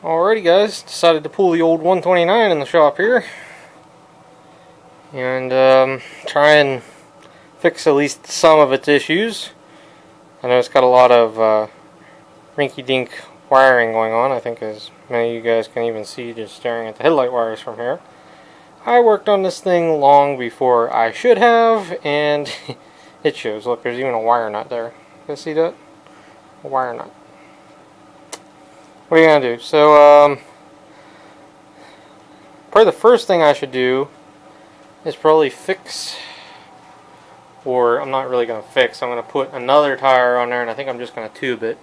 Alrighty guys, decided to pull the old 129 in the shop here and try and fix at least some of its issues. I know it's got a lot of rinky-dink wiring going on, I think, as many of you guys can even see just staring at the headlight wires from here. I worked on this thing long before I should have, and it shows. Look, there's even a wire nut there. You guys see that? A wire nut. What are you going to do? So, probably the first thing I should do is probably fix, or I'm not really going to fix, I'm going to put another tire on there, and I think I'm just going to tube it.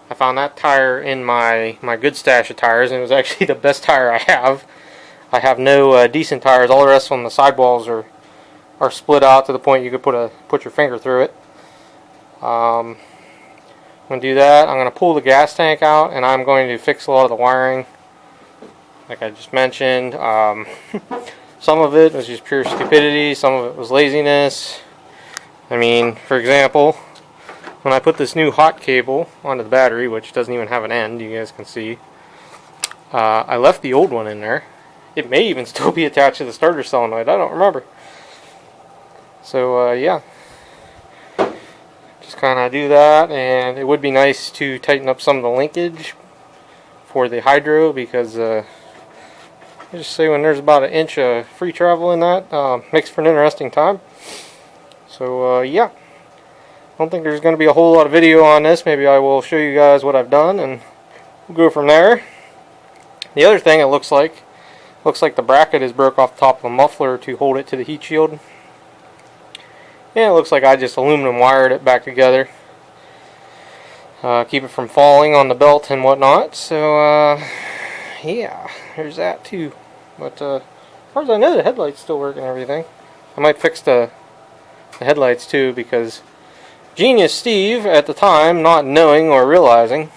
I found that tire in my good stash of tires, and it was actually the best tire I have. I have no decent tires. All the rest on the sidewalls are split out to the point you could put your finger through it. I'm going to do that. I'm going to pull the gas tank out, and I'm going to fix a lot of the wiring, like I just mentioned. Some of it was just pure stupidity, some of it was laziness. I mean, for example, when I put this new hot cable onto the battery, which doesn't even have an end, you guys can see, I left the old one in there. It may even still be attached to the starter solenoid, I don't remember. So, yeah. Just kind of do that, and it would be nice to tighten up some of the linkage for the hydro, because I just say when there's about an inch of free travel in that, makes for an interesting time. So yeah, I don't think there's going to be a whole lot of video on this. Maybe I will show you guys what I've done and we'll go from there. The other thing, it looks like the bracket is broke off the top of the muffler to hold it to the heat shield. And it looks like I just aluminum wired it back together. Keep it from falling on the belt and whatnot. So, yeah, there's that too. But, as far as I know, the headlights still work and everything. I might fix the headlights too, because Genius Steve, at the time, not knowing or realizing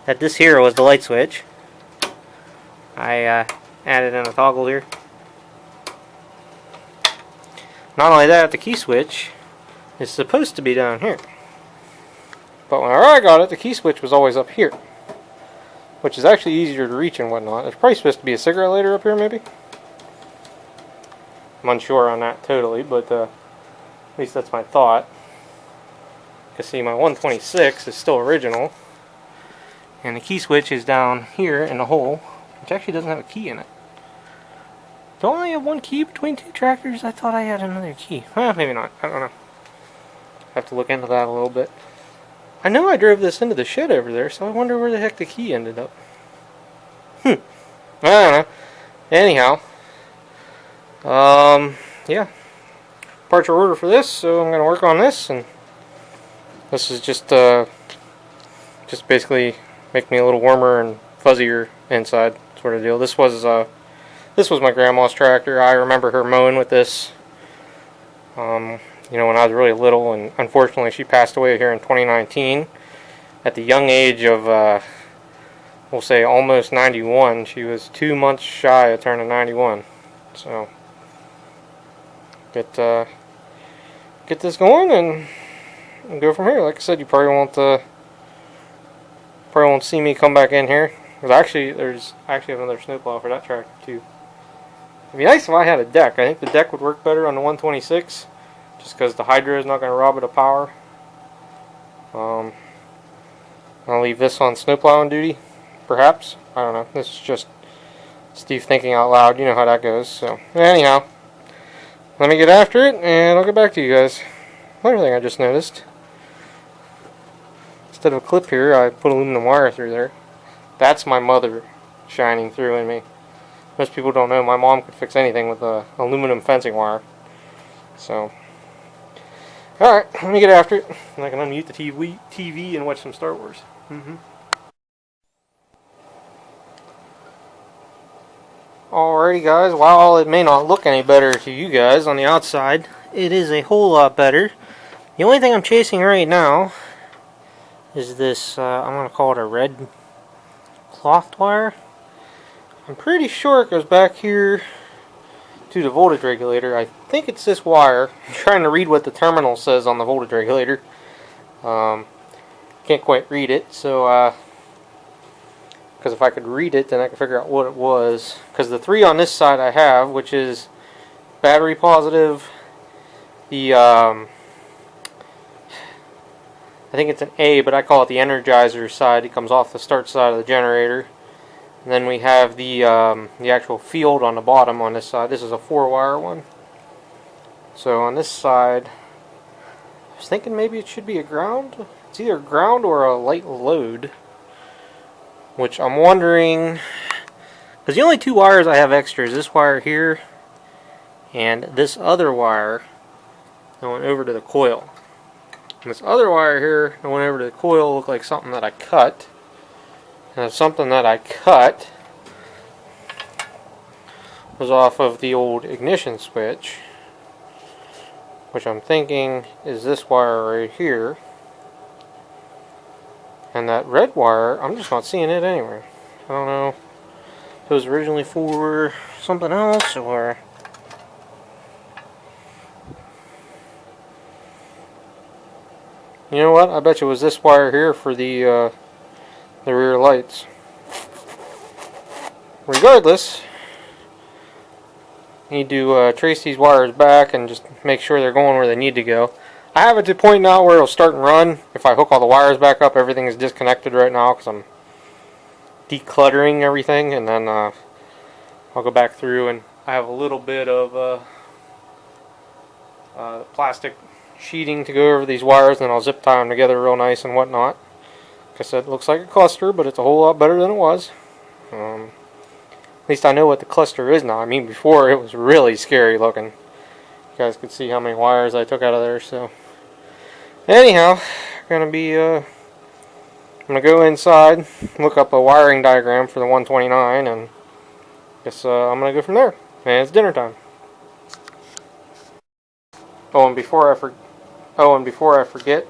that this here was the light switch, I added in a toggle here. Not only that, the key switch is supposed to be down here. But whenever I got it, the key switch was always up here, which is actually easier to reach and whatnot. It's probably supposed to be a cigarette lighter up here, maybe? I'm unsure on that totally, but at least that's my thought. You can see my 126 is still original, and the key switch is down here in the hole, which actually doesn't have a key in it. Don't I have one key between two tractors? I thought I had another key. Well, maybe not. I don't know. Have to look into that a little bit. I know I drove this into the shed over there, so I wonder where the heck the key ended up. I don't know. Anyhow. Yeah. Parts are ordered for this, so I'm going to work on this, and this is just basically make me a little warmer and fuzzier inside sort of deal. This was my grandma's tractor. I remember her mowing with this, you know, when I was really little, and unfortunately she passed away here in 2019 at the young age of, we'll say almost 91. She was 2 months shy of turning 91. So, get this going and go from here. Like I said, you probably won't see me come back in here. Because actually, there's another snowplow for that tractor too. It'd be nice if I had a deck. I think the deck would work better on the 126, just because the hydro is not going to rob it of power. I'll leave this on snowplowing duty, perhaps. I don't know. This is just Steve thinking out loud. You know how that goes. So anyhow, let me get after it, and I'll get back to you guys. Another thing I just noticed: instead of a clip here, I put aluminum wire through there. That's my mother shining through in me. Most people don't know my mom could fix anything with aluminum fencing wire. So, alright, let me get after it. And I can unmute the TV and watch some Star Wars. Alrighty guys, while it may not look any better to you guys on the outside, it is a whole lot better. The only thing I'm chasing right now is this, I'm going to call it a red cloth wire. I'm pretty sure it goes back here to the voltage regulator. I think it's this wire. I'm trying to read what the terminal says on the voltage regulator. Can't quite read it, so because if I could read it, then I could figure out what it was. Because the 3 on this side I have, which is battery positive, the I think it's an A, but I call it the Energizer side. It comes off the start side of the generator. And then we have the actual field on the bottom on this side. This is a 4-wire one. So on this side, I was thinking maybe it should be a ground. It's either ground or a light load. Which I'm wondering, because the only 2 wires I have extra is this wire here and this other wire that went over to the coil. And this other wire here that went over to the coil looked like something that I cut. And if something that I cut was off of the old ignition switch, which I'm thinking is this wire right here. And that red wire, I'm just not seeing it anywhere. I don't know if it was originally for something else or... You know what? I bet you it was this wire here for the rear lights. Regardless, you need to trace these wires back and just make sure they're going where they need to go. I have it to the point now where it'll start and run. If I hook all the wires back up, everything is disconnected right now because I'm decluttering everything, and then I'll go back through, and I have a little bit of plastic sheeting to go over these wires, and then I'll zip tie them together real nice and whatnot. Like I said, it looks like a cluster, but it's a whole lot better than it was. At least I know what the cluster is now. I mean, before it was really scary looking. You guys could see how many wires I took out of there. So anyhow, I'm gonna go inside, look up a wiring diagram for the 129, and guess I'm gonna go from there. And it's dinner time. Oh, and before I forget,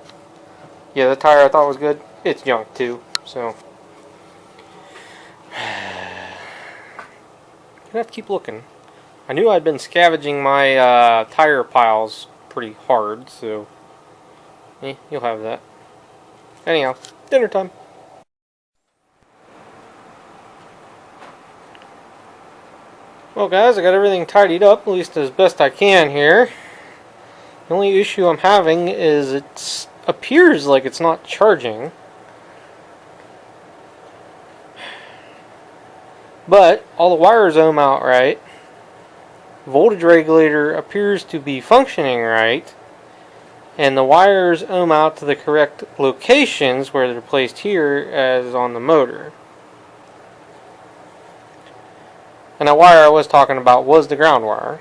yeah, the tire I thought was good. It's junk too. So I'm gonna have to keep looking. I knew I'd been scavenging my tire piles pretty hard, so you'll have that. Anyhow, dinner time. Well guys, I got everything tidied up, at least as best I can here. The only issue I'm having is it appears like it's not charging. But all the wires ohm out right. Voltage regulator appears to be functioning right. And the wires ohm out to the correct locations where they're placed here as on the motor. And that wire I was talking about was the ground wire.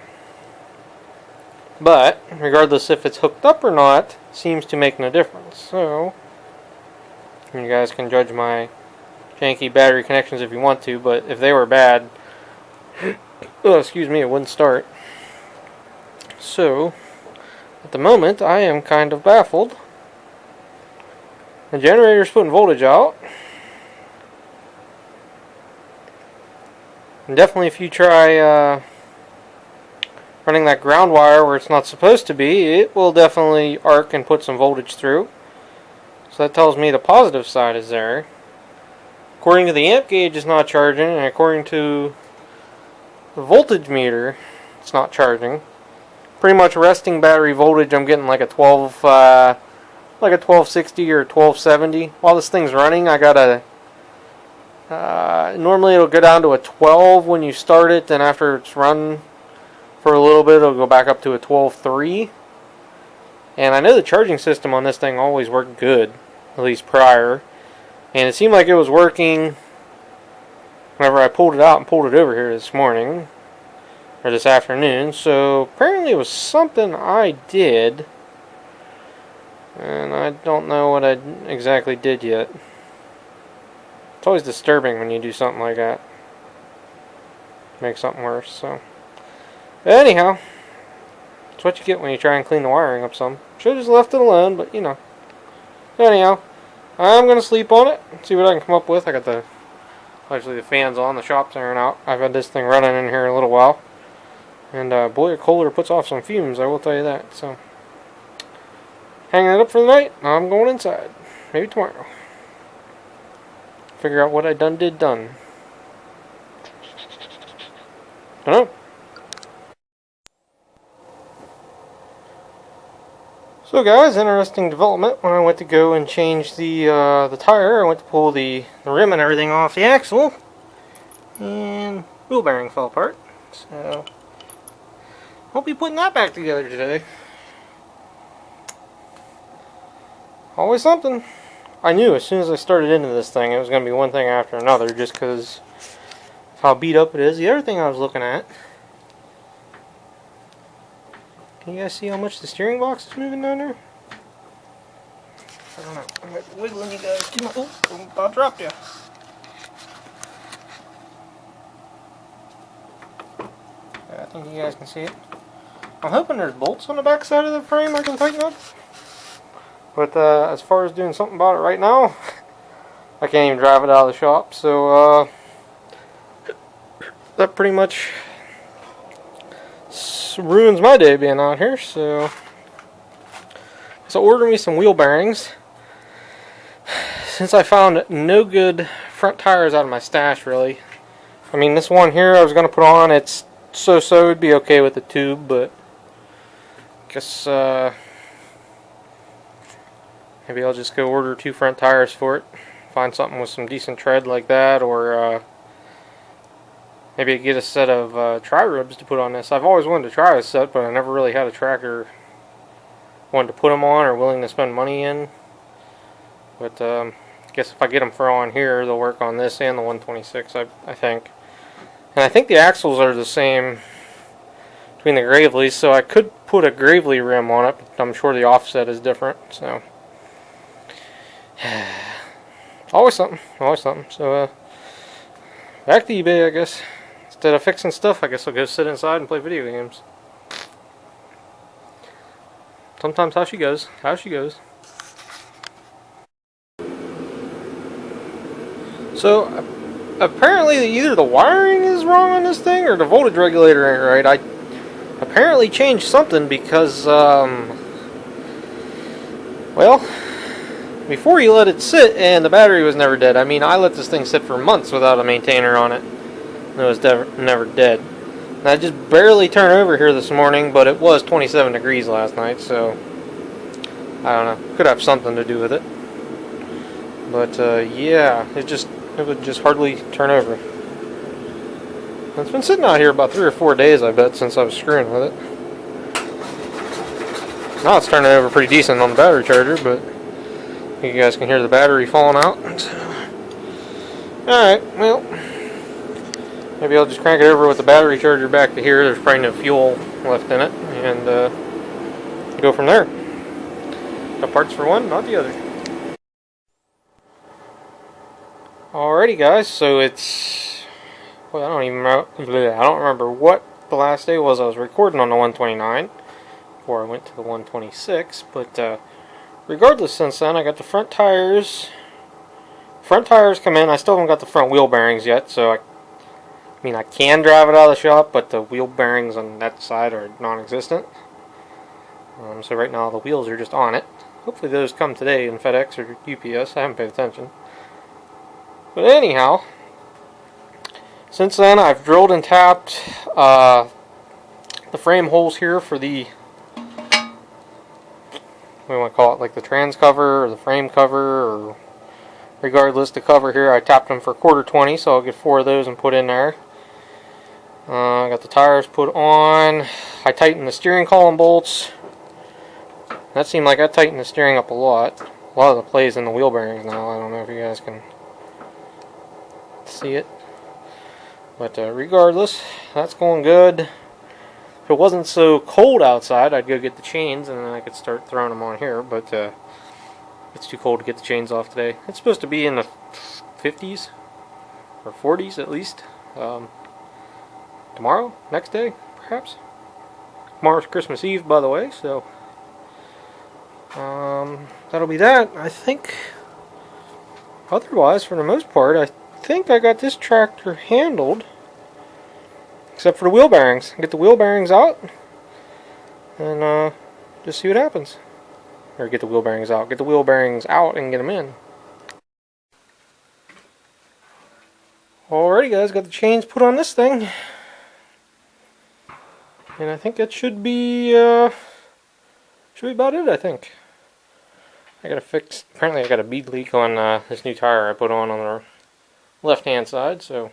But, regardless if it's hooked up or not, seems to make no difference. So, you guys can judge my janky battery connections if you want to, but if they were bad, oh, excuse me, it wouldn't start. So, at the moment, I am kind of baffled. The generator's putting voltage out. And definitely if you try running that ground wire where it's not supposed to be, it will definitely arc and put some voltage through. So that tells me the positive side is there. According to the amp gauge, it's not charging, and according to the voltage meter, it's not charging. Pretty much resting battery voltage, I'm getting like a 1260 or 1270. While this thing's running, I got a normally it'll go down to a 12 when you start it, then after it's run for a little bit, it'll go back up to a 12.3. And I know the charging system on this thing always worked good, at least prior. And it seemed like it was working whenever I pulled it out and pulled it over here this morning, or this afternoon. So apparently it was something I did, and I don't know what I exactly did yet. It's always disturbing when you do something like that. Makes something worse, so. But anyhow, that's what you get when you try and clean the wiring up some. Should have just left it alone, but you know. Anyhow, I'm going to sleep on it, see what I can come up with. I got actually the fans on, the shop's airing out. I've had this thing running in here a little while. And boy, a Kohler puts off some fumes, I will tell you that. So, hanging it up for the night, I'm going inside. Maybe tomorrow. Figure out what I did done. Dunno. So guys, interesting development. When I went to go and change the tire, I went to pull the rim and everything off the axle, and wheel bearing fell apart. So I'll be putting that back together today. Always something. I knew as soon as I started into this thing it was going to be one thing after another, just because of how beat up it is. The other thing I was looking at, can you guys see how much the steering box is moving down there? I don't know. I'm wiggling you guys. Oh, I'm about to drop you. I think you guys can see it. I'm hoping there's bolts on the back side of the frame I can tighten up. But as far as doing something about it right now, I can't even drive it out of the shop. So that pretty much ruins my day being out here. So order me some wheel bearings. Since I found no good front tires out of my stash, really. I mean, this one here I was going to put on, it's so-so, it'd be okay with the tube, but I guess maybe I'll just go order 2 front tires for it. Find something with some decent tread like that, or maybe get a set of tri-ribs to put on this. I've always wanted to try a set, but I never really had a tractor wanted to put them on or willing to spend money in. But I guess if I get them for on here, they'll work on this and the 126, I think. And I think the axles are the same between the Gravely's, so I could put a Gravely rim on it, but I'm sure the offset is different. So always something, always something. So back to eBay, I guess. Instead of fixing stuff, I guess I'll go sit inside and play video games. Sometimes how she goes. How she goes. So apparently either the wiring is wrong on this thing or the voltage regulator ain't right. I apparently changed something because well, before you let it sit, and the battery was never dead. I mean, I let this thing sit for months without a maintainer on it, and it was never dead. And I just barely turned over here this morning, but it was 27 degrees last night, so I don't know. Could have something to do with it. But yeah, it would just hardly turn over. It's been sitting out here about 3 or 4 days, I bet, since I was screwing with it. Now it's turning over pretty decent on the battery charger, but you guys can hear the battery falling out. Alright, well, maybe I'll just crank it over with the battery charger back to here. There's probably no fuel left in it, and go from there. Got parts for one, not the other. Alrighty, guys, so it's, well, I don't remember what the last day was I was recording on the 129 before I went to the 126, but regardless, since then I got the front tires come in. I still haven't got the front wheel bearings yet, so I mean, I can drive it out of the shop, but the wheel bearings on that side are non-existent. So right now the wheels are just on it. Hopefully those come today in FedEx or UPS. I haven't paid attention. But anyhow, since then I've drilled and tapped the frame holes here for the, what do you want to call it, like the trans cover or the frame cover, or regardless, the cover here, I tapped them for 1/4 so I'll get 4 of those and put in there. I got the tires put on. I tightened the steering column bolts. That seemed like I tightened the steering up a lot. A lot of the play's in the wheel bearings now. I don't know if you guys can see it. But regardless, that's going good. If it wasn't so cold outside, I'd go get the chains and then I could start throwing them on here. But it's too cold to get the chains off today. It's supposed to be in the 50s or 40s at least. Tomorrow, next day, perhaps. Tomorrow's Christmas Eve, by the way, so that'll be that. I think otherwise, for the most part, I think I got this tractor handled, except for the wheel bearings. Get the wheel bearings out and just see what happens. Or get the wheel bearings out. Get the wheel bearings out and get them in. Alrighty guys, got the chains put on this thing. And I think it should be about it, I think. I gotta fix, apparently I got a bead leak on this new tire I put on the left hand side, so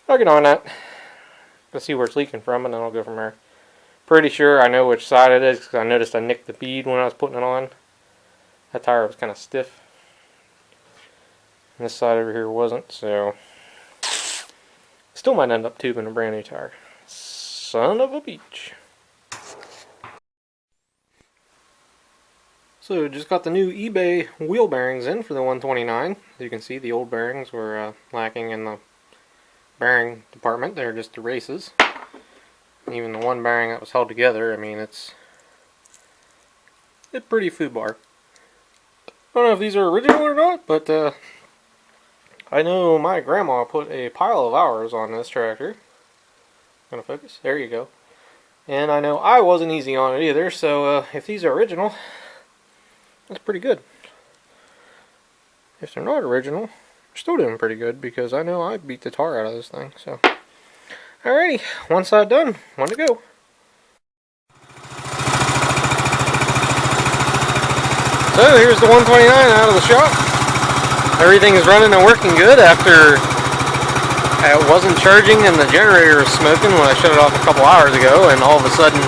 I'll get on that. Let's see where it's leaking from and then I'll go from there. Pretty sure I know which side it is because I noticed I nicked the bead when I was putting it on. That tire was kind of stiff. And this side over here wasn't, so still might end up tubing a brand new tire. Son of a beach. So just got the new eBay wheel bearings in for the 129. As you can see, the old bearings were lacking in the bearing department. They're just the races. And even the one bearing that was held together, I mean, it's pretty foobar. I don't know if these are original or not, but I know my grandma put a pile of hours on this tractor. Gonna focus? There you go. And I know I wasn't easy on it either, so if these are original, that's pretty good. If they're not original, they're still doing pretty good because I know I beat the tar out of this thing. So, alrighty, one side done, one to go. So here's the 129 out of the shop. Everything is running and working good after it wasn't charging and the generator was smoking when I shut it off a couple hours ago, and all of a sudden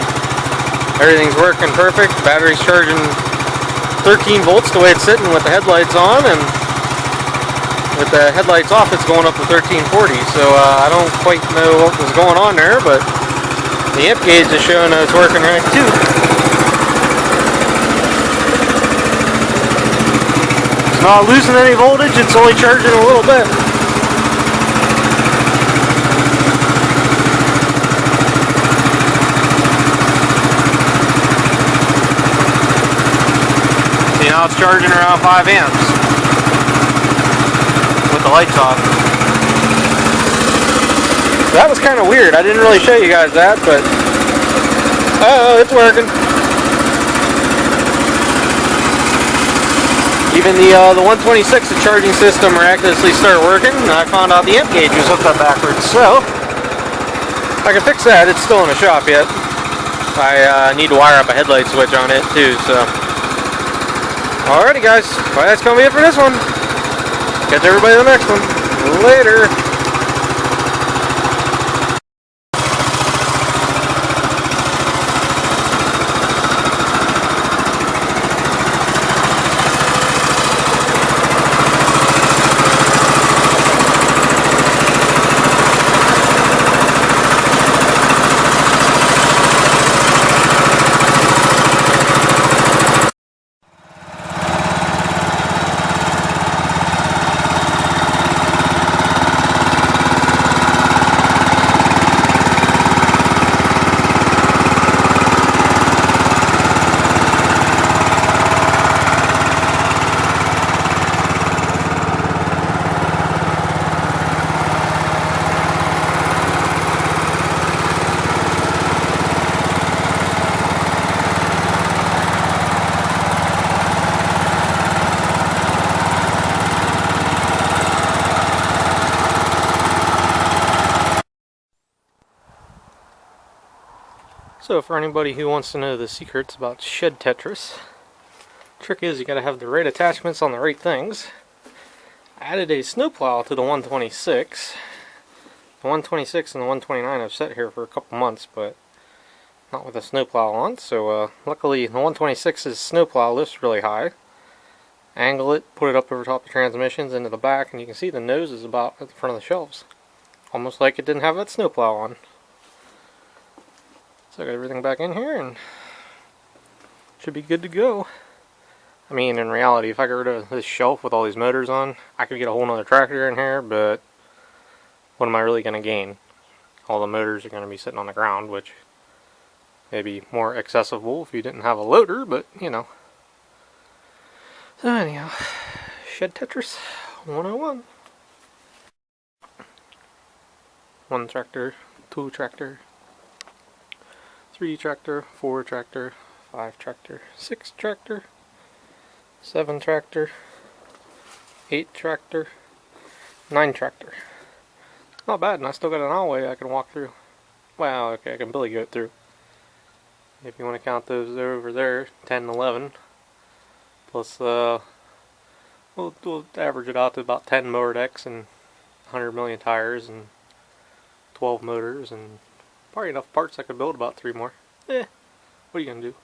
everything's working perfect. The battery's charging 13 volts the way it's sitting with the headlights on, and with the headlights off it's going up to 1340. So I don't quite know what was going on there, but the amp gauge is showing that it's working right too. It's not losing any voltage, it's only charging a little bit. See, now it's charging around 5 amps with the lights off. That was kind of weird. I didn't really show you guys that, but oh, it's working. Even the 126, the charging system miraculously started working, and I found out the amp gauge was hooked up backwards. So I can fix that. It's still in the shop yet. I need to wire up a headlight switch on it too. So alrighty guys, well, that's gonna be it for this one. Catch everybody in the next one. Later. So for anybody who wants to know the secrets about shed Tetris, trick is you gotta have the right attachments on the right things. I added a snowplow to the 126. The 126 and the 129 I've set here for a couple months, but not with a snowplow on. So luckily the 126's snowplow lifts really high. Angle it, put it up over top of the transmissions into the back, and you can see the nose is about at the front of the shelves. Almost like it didn't have that snowplow on. So I got everything back in here and should be good to go. I mean, in reality, if I got rid of this shelf with all these motors on, I could get a whole nother tractor in here, but what am I really going to gain? All the motors are going to be sitting on the ground, which may be more accessible if you didn't have a loader, but you know. So anyhow, Shed Tetris 101. One tractor, two tractor, 3 tractor, 4 tractor, 5 tractor, 6 tractor, 7 tractor, 8 tractor, 9 tractor. Not bad, and I still got an aisleway I can walk through. Wow, okay, I can barely go through. If you want to count those over there, 10 and 11. Plus, we'll average it out to about 10 motor decks and 100 million tires and 12 motors and probably enough parts I could build about 3 more. What are you gonna do?